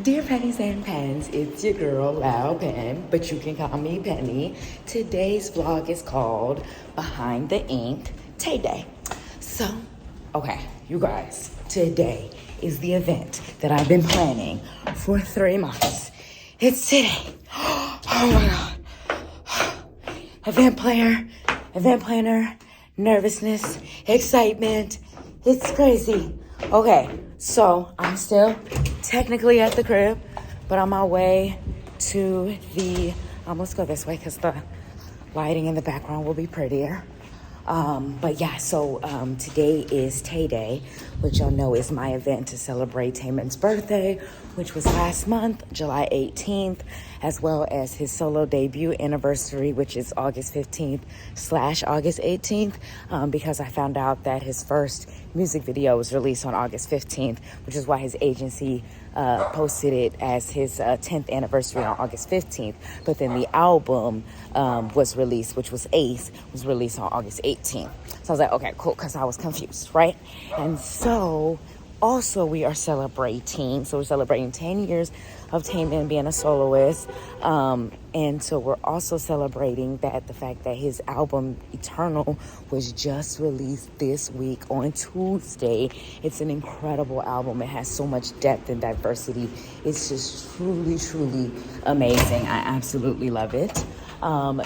Dear Pennies and Pens, it's your girl LoudPen, but you can call me Penny. Today's vlog is called Behind the Ink Tay Day. So, okay, you guys, today is the event that I've been planning for 3 months. It's today. Oh my God. Event planner, nervousness, excitement. It's crazy. Okay, so I'm still technically at the crib, but on my way to the, let's go this way because the lighting in the background will be prettier. But yeah, so today is Tay Day, which y'all know is my event to celebrate TAEMIN's birthday, which was last month, July 18th, as well as his solo debut anniversary, which is August 15th / August 18th, because I found out that his first music video was released on August 15th, which is why his agency posted it as his 10th anniversary on August 15th. But then the album was released, which was Ace, was released on August 18th. So I was like, okay, cool, because I was confused, right? And so also we are celebrating, so we're celebrating 10 years of TAEMIN being a soloist. And so we're also celebrating that the fact that his album Eternal was just released this week on Tuesday. It's an incredible album. It has so much depth and diversity. It's just truly, truly amazing. I absolutely love it.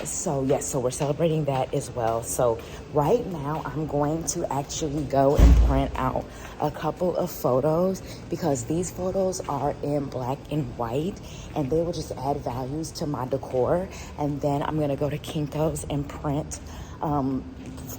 So yes, so we're celebrating that as well. So right now I'm going to actually go and print out a couple of photos because these photos are in black and white and they will just add values to my decor. And then I'm gonna go to Kinko's and print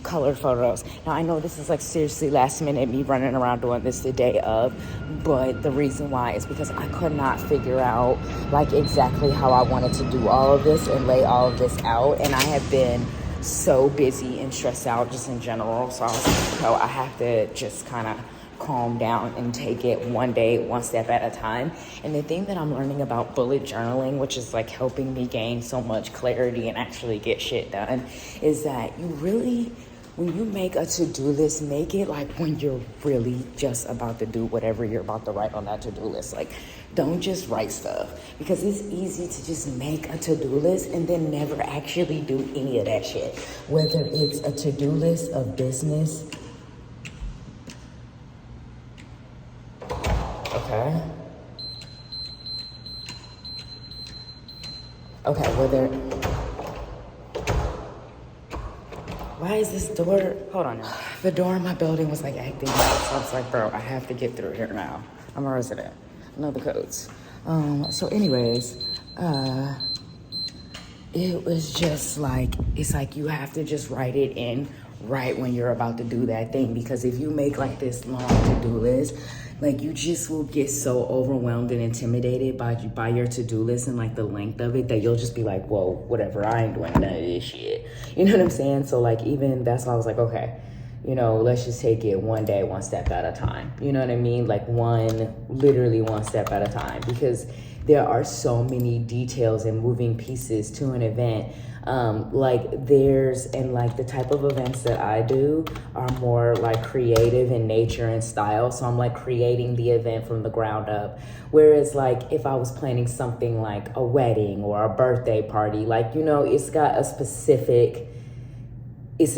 colored photos. Now I know this is like seriously last minute, me running around doing this the day of, but the reason why is because I could not figure out like exactly how I wanted to do all of this and lay all of this out, and I have been so busy and stressed out just in general, so I was like, so I have to just kind of calm down and take it one day, one step at a time. And the thing that I'm learning about bullet journaling, which is like helping me gain so much clarity and actually get shit done, is that you really, when you make a to-do list, make it like when you're really just about to do whatever you're about to write on that to-do list. Like, don't just write stuff, because it's easy to just make a to-do list and then never actually do any of that shit. Whether it's a to-do list of business, okay, whether, why is this door, hold on now. The door in my building was like acting up, so I was like, bro, I have to get through here now. I'm a resident, I know the codes. So anyways, it was just like, it's like you have to just write it in right when you're about to do that thing, because if you make like this long to-do list, like you just will get so overwhelmed and intimidated by your to-do list and like the length of it that you'll just be like, whoa, whatever, I ain't doing none of this shit. You know what I'm saying? So like, even that's why I was like, okay, you know, let's just take it one day, one step at a time. You know what I mean? Like literally one step at a time, because there are so many details and moving pieces to an event. Like the type of events that I do are more like creative in nature and style. So I'm like creating the event from the ground up. Whereas like if I was planning something like a wedding or a birthday party, like, you know, it's a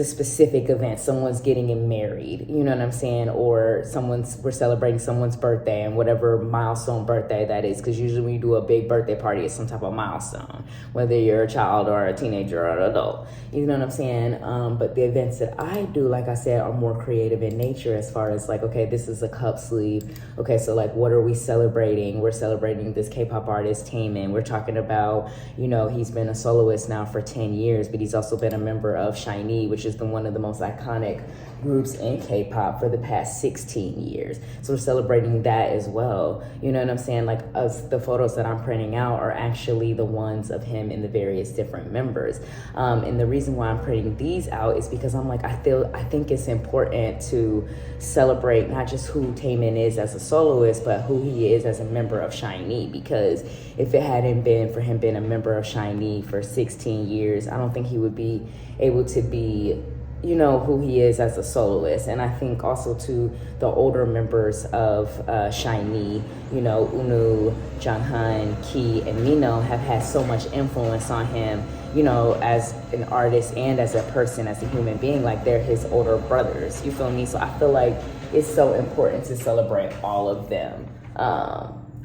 specific event. Someone's getting married, you know what I'm saying? Or we're celebrating someone's birthday, and whatever milestone birthday that is. Because usually when you do a big birthday party, it's some type of milestone, whether you're a child or a teenager or an adult, you know what I'm saying? But the events that I do, like I said, are more creative in nature, as far as like, okay, this is a cup sleeve. Okay, so like, what are we celebrating? We're celebrating this K-pop artist, TAEMIN. We're talking about, you know, he's been a soloist now for 10 years, but he's also been a member of SHINee, which is one of the most iconic groups in K-pop for the past 16 years. So we're celebrating that as well. You know what I'm saying? Like the photos that I'm printing out are actually the ones of him and the various different members. And the reason why I'm printing these out is because I'm like, I think it's important to celebrate not just who TAEMIN is as a soloist, but who he is as a member of SHINee. Because if it hadn't been for him being a member of SHINee for 16 years, I don't think he would be able to be you know, who he is as a soloist. And I think also to the older members of SHINee, you know, Unu, Jonghyun, Key, and Mino have had so much influence on him, you know, as an artist and as a person, as a human being. Like, they're his older brothers, you feel me? So I feel like it's so important to celebrate all of them.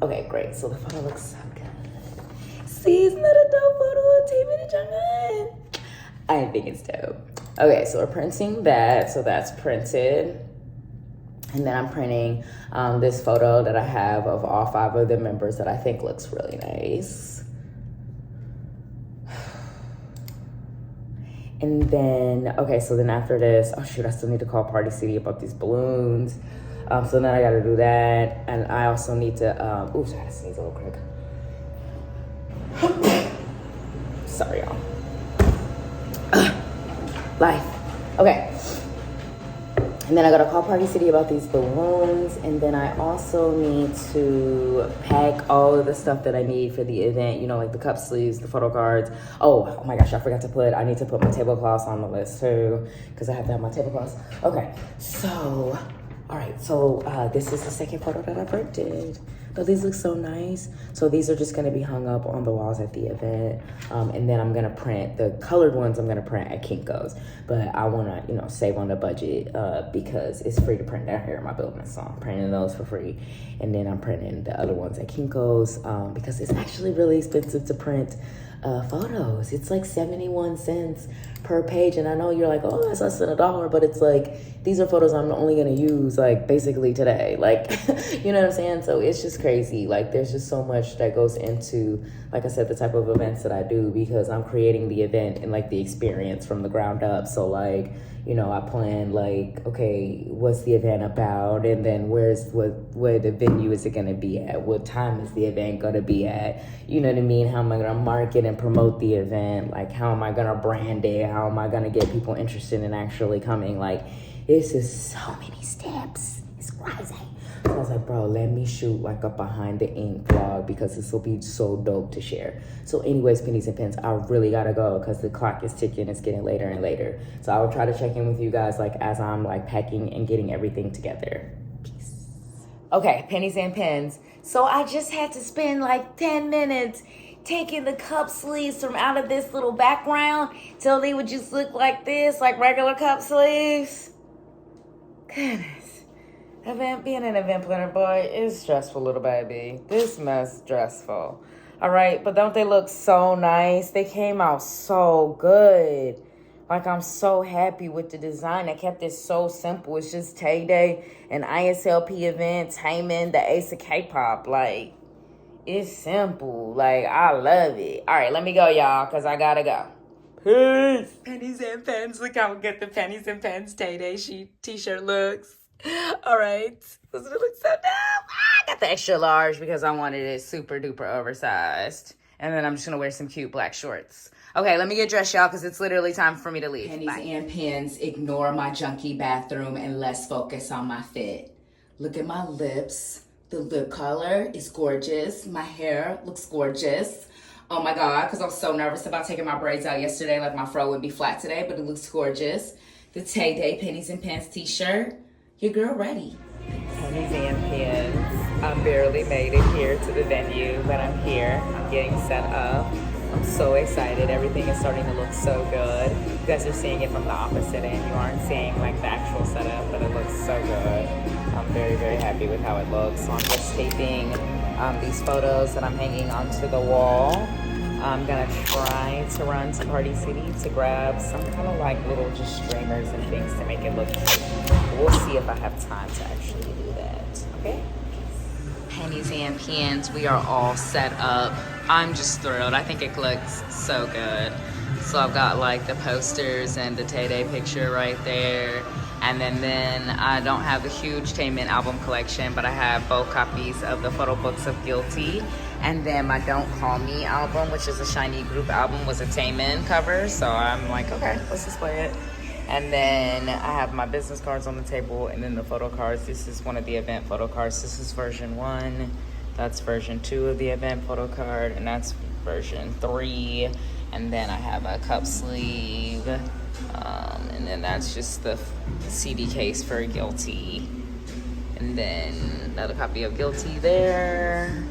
Okay, great. So the photo looks so good. See, isn't that a dope photo of TAEMIN and Jonghyun? I think it's dope. Okay, so we're printing that. So that's printed. And then I'm printing this photo that I have of all 5 of the members that I think looks really nice. And then, okay, so then after this, oh shoot, I still need to call Party City about these balloons. So then I gotta do that. And I also need to, oops, I had to sneeze a little quick. Sorry, y'all. Life. Okay. And then I gotta call Party City about these balloons. And then I also need to pack all of the stuff that I need for the event, you know, like the cup sleeves, the photo cards. Oh my gosh, I forgot to I need to put my tablecloths on the list too, because I have to have my tablecloths. Okay, so, all right, so this is the second photo that I printed. But these look so nice. So these are just gonna be hung up on the walls at the event. And then I'm gonna print, the colored ones I'm gonna print at Kinko's. But I wanna, you know, save on the budget because it's free to print down here in my building. So I'm printing those for free. And then I'm printing the other ones at Kinko's because it's actually really expensive to print photos. It's like 71 cents per page. And I know you're like, oh, that's less than $1, but it's like, these are photos I'm only gonna use like basically today. Like, you know what I'm saying? So it's just crazy. Like, there's just so much that goes into, like I said, the type of events that I do, because I'm creating the event and like the experience from the ground up. So like, you know, I plan like, okay, what's the event about? And then where the venue is it gonna be at? What time is the event gonna be at? You know what I mean? How am I gonna market and promote the event? Like, how am I gonna brand it? How am I gonna get people interested in actually coming? Like, it's just so many steps. It's crazy. So I was like, bro, let me shoot like a behind the ink vlog because this will be so dope to share. So anyways, Pennies and Pens, I really gotta go because the clock is ticking. It's getting later and later. So I will try to check in with you guys like as I'm like packing and getting everything together. Peace. Okay, Pennies and Pens. So I just had to spend like 10 minutes taking the cup sleeves from out of this little background till they would just look like this, like regular cup sleeves. Goodness. Being an event planner, boy, is stressful, little baby. This mess stressful. All right, but don't they look so nice? They came out so good. Like, I'm so happy with the design. I kept it so simple. It's just Tay Day, an ISLP event, TAEMIN, the ace of K-pop. Like, it's simple. Like, I love it. All right, let me go, y'all, because I gotta go. Peace. Pennies and Pens. Look how good the Pennies and Pens Tay Day t-shirt looks. All right, doesn't it look so dope? I got the extra large because I wanted it super duper oversized. And then I'm just gonna wear some cute black shorts. Okay, let me get dressed, y'all, because it's literally time for me to leave. Pennies and Pens, ignore my junky bathroom and let's focus on my fit. Look at my lips. The lip color is gorgeous. My hair looks gorgeous. Oh my God, because I was so nervous about taking my braids out yesterday, like my fro would be flat today, but it looks gorgeous. The Tay Day Pennies and Pens t-shirt. Your girl ready. Pennies and Pens. I barely made it here to the venue, but I'm here. I'm getting set up. I'm so excited. Everything is starting to look so good. You guys are seeing it from the opposite end. You aren't seeing like the actual setup, but it looks so good. I'm very, very happy with how it looks. So I'm just taping these photos that I'm hanging onto the wall. I'm gonna try to run to Party City to grab some kind of like little just streamers and things to make it look cute. We'll see if I have time to actually do that, okay? Pennies and Pens, we are all set up. I'm just thrilled. I think it looks so good. So I've got like the posters and the Tay Day picture right there. And then I don't have the huge TAEMIN album collection, but I have both copies of the photo books of Guilty. And then my Don't Call Me album, which is a SHINee group album, was a TAEMIN cover. So I'm like, okay, let's display it. And then I have my business cards on the table and then the photo cards. This is one of the event photo cards. This is version 1. That's version 2 of the event photo card. And that's version 3. And then I have a cup sleeve. And then that's just the CD case for Guilty. And then another copy of Guilty there.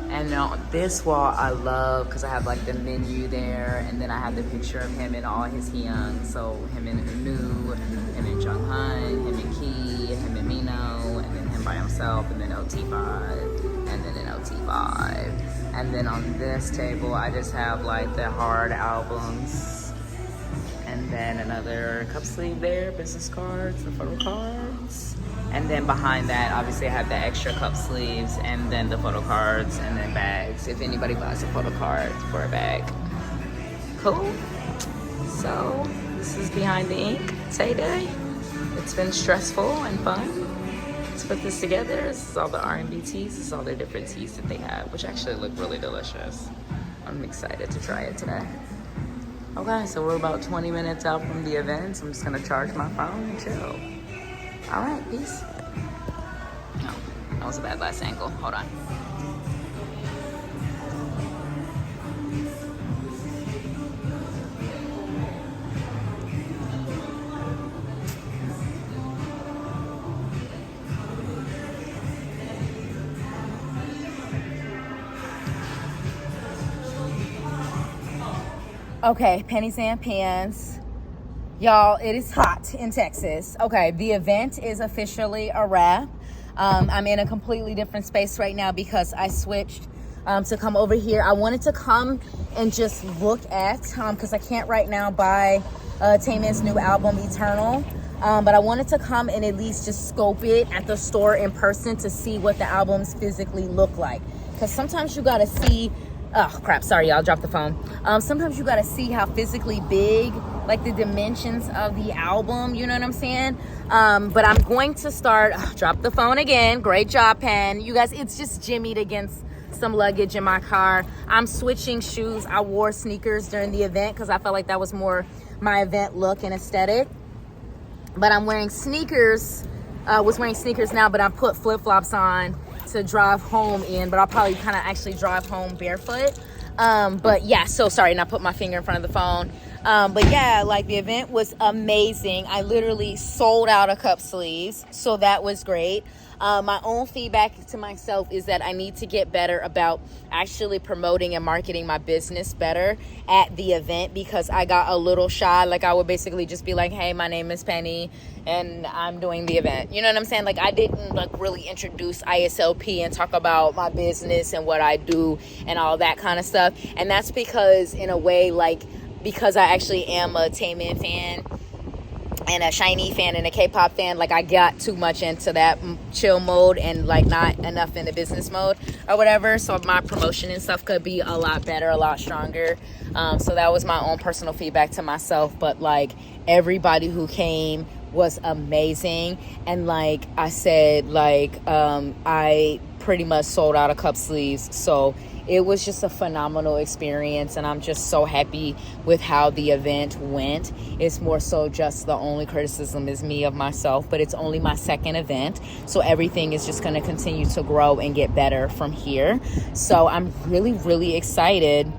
And on this wall I love because I have like the menu there, and then I have the picture of him and all his hyung. So him and Anu, him and Jung Han, him and Key, him and Mino, and then him by himself, and then OT5, and then an OT5. And then on this table I just have like the hard albums, and then another cup sleeve there, business cards, the photo cards. And then behind that, obviously I have the extra cup sleeves, and then the photo cards, and then bags, if anybody buys a photo card for a bag. Cool. So this is Behind the Ink TAE Day. It's been stressful and fun to put this together. This is all the R&B teas. This is all the different teas that they have, which actually look really delicious. I'm excited to try it today. Okay, so we're about 20 minutes out from the event. So I'm just gonna charge my phone and chill. All right, peace. No, that was a bad last angle. Hold on. Okay, pennies and pens. Y'all, it is hot in Texas. Okay, the event is officially a wrap. I'm in a completely different space right now because I switched to come over here. I wanted to come and just look at, because I can't right now buy TAEMIN's new album, Eternal. But I wanted to come and at least just scope it at the store in person to see what the albums physically look like. Because sometimes you gotta see, oh crap, sorry y'all, dropped the phone. Sometimes you gotta see how physically big, like the dimensions of the album, you know what I'm saying? But I'm going to start, drop the phone again, great job, Pen. You guys, it's just jimmied against some luggage in my car. I'm switching shoes. I wore sneakers during the event because I felt like that was more my event look and aesthetic. But I'm wearing sneakers, was wearing sneakers now, but I put flip-flops on to drive home in, but I'll probably kind of actually drive home barefoot. But yeah, so sorry, and I put my finger in front of the phone. But yeah, like the event was amazing. I literally sold out of cup sleeves, so that was great. My own feedback to myself is that I need to get better about actually promoting and marketing my business better at the event, because I got a little shy. Like I would basically just be like, hey, my name is Penny and I'm doing the event. You know what I'm saying? Like I didn't like really introduce ISLP and talk about my business and what I do and all that kind of stuff. And that's because in a way, like, because I actually am a TAEMIN fan and a Shiny fan and a K-pop fan, like I got too much into that chill mode and like not enough in the business mode or whatever. So my promotion and stuff could be a lot better, a lot stronger. So that was my own personal feedback to myself. But like everybody who came was amazing. And like I said, like I pretty much sold out of cup sleeves. So it was just a phenomenal experience, and I'm just so happy with how the event went. It's more so just the only criticism is me of myself, but it's only my second event, so everything is just going to continue to grow and get better from here. So I'm really, really excited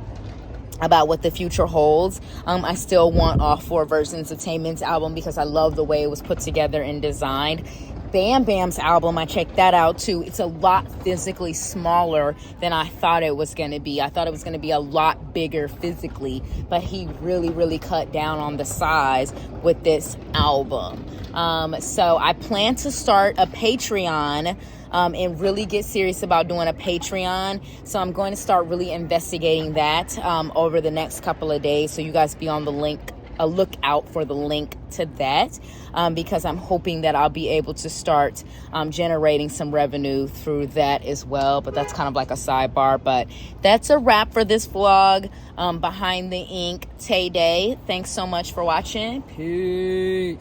about what the future holds. I still want all 4 versions of TAEMIN's album because I love the way it was put together and designed. Bam Bam's album, I checked that out too. It's a lot physically smaller than I thought it was going to be. I thought it was going to be a lot bigger physically, but he really, really cut down on the size with this album. So I plan to start a Patreon and really get serious about doing a Patreon. So I'm going to start really investigating that over the next couple of days. So you guys be on the lookout for the link to that, because I'm hoping that I'll be able to start generating some revenue through that as well. But that's kind of like a sidebar. But that's a wrap for this vlog, Behind the Ink TAE Day. Thanks so much for watching. Peace.